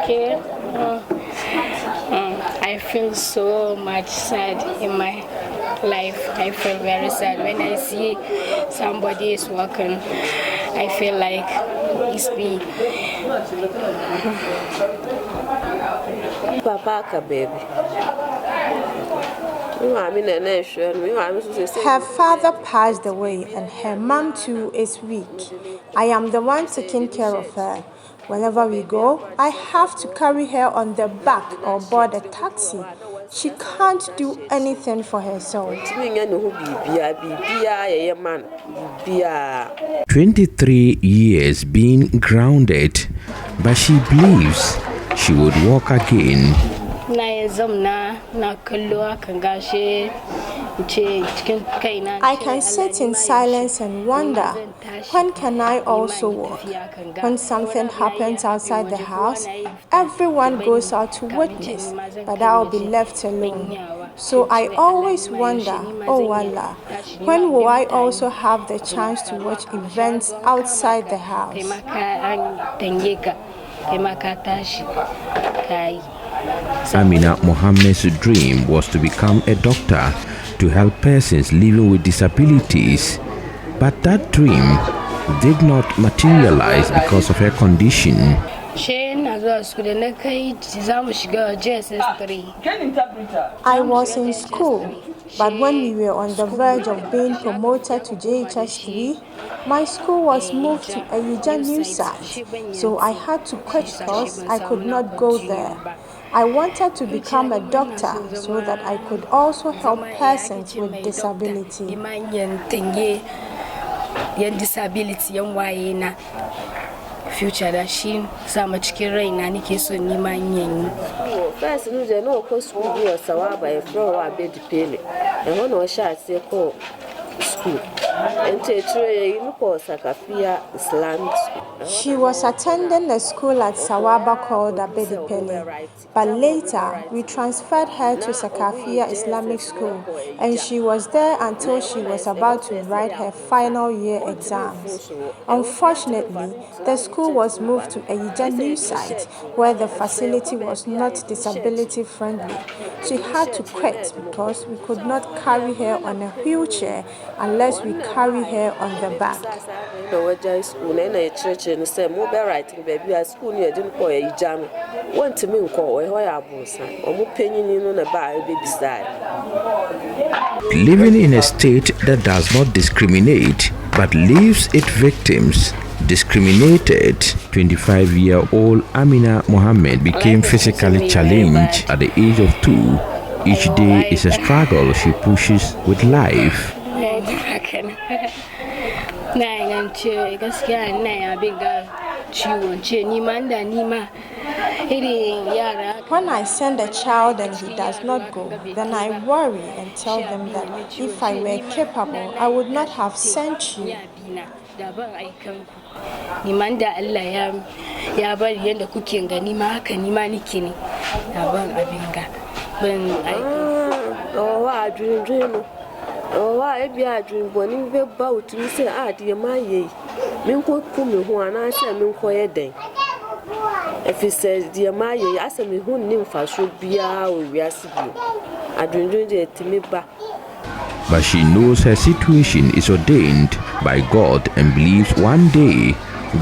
Okay. I feel so much sad in my life. I feel very sad when I see somebody is walking. I feel like it's me. Papa, baby. Her father passed away and her mom too is weak. I am the one taking care of her. Whenever we go, I have to carry her on the back or board a taxi. She can't do anything for herself. 23 years being grounded, but she believes she would walk again. I can sit in silence and wonder, when can I also walk? When something happens outside the house, everyone goes out to witness, but I'll be left alone. So I always wonder, oh Allah, when will I also have the chance to watch events outside the house? Amina Mohammed's dream was to become a doctor to help persons living with disabilities, but that dream did not materialize because of her condition. I was in school, but when we were on the verge of being promoted to JHS 3, my school was moved to a new site, so I had to quit because I could not go there. I wanted to become a doctor so that I could also help persons with disability. Future that she so much rain and nike so ni manyen. First no je no ko school bi Sawaba e fro wa be dipele. E ho no sha ase ko school. She was attending a school at Sawaba called Abedipele, but later we transferred her to Sakafia Islamic School, and she was there until she was about to write her final year exams. Unfortunately, the school was moved to a new site where the facility was not disability friendly. She had to quit because we could not carry her on a wheelchair unless we carry her on the back. Living in a state that does not discriminate but leaves its victims discriminated, 25-year-old Amina Mohammed became physically challenged at the age of 2. Each day is a struggle she pushes with life. When I send a child and he does not go, then I worry and tell them that if I were capable, I would not have sent you. Oh, I be a dream when you be about to say, ah, dear, my ye. Minko Pumi, who and I say, Minko a day. If he says, dear, my ye, ask me who nympha should be our reassible. I dream it to me back. But she knows her situation is ordained by God and believes one day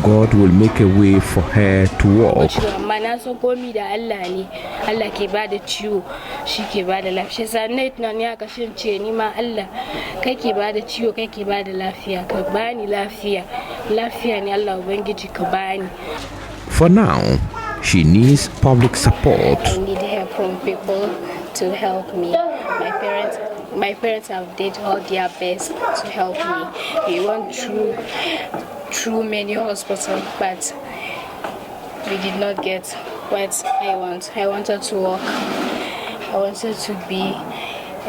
God will make a way for her to walk. For now, she needs public support. I need help from people to help me. My parents have did all their best to help me. We went through many hospitals, but we did not get what I want. I wanted to walk. I wanted to be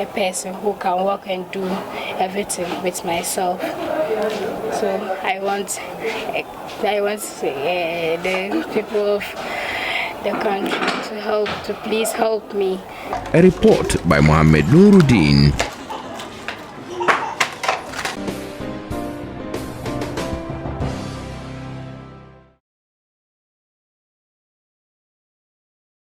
a person who can walk and do everything with myself. So I want the people of the country to please help me. A report by Mohammed NURUDEEN.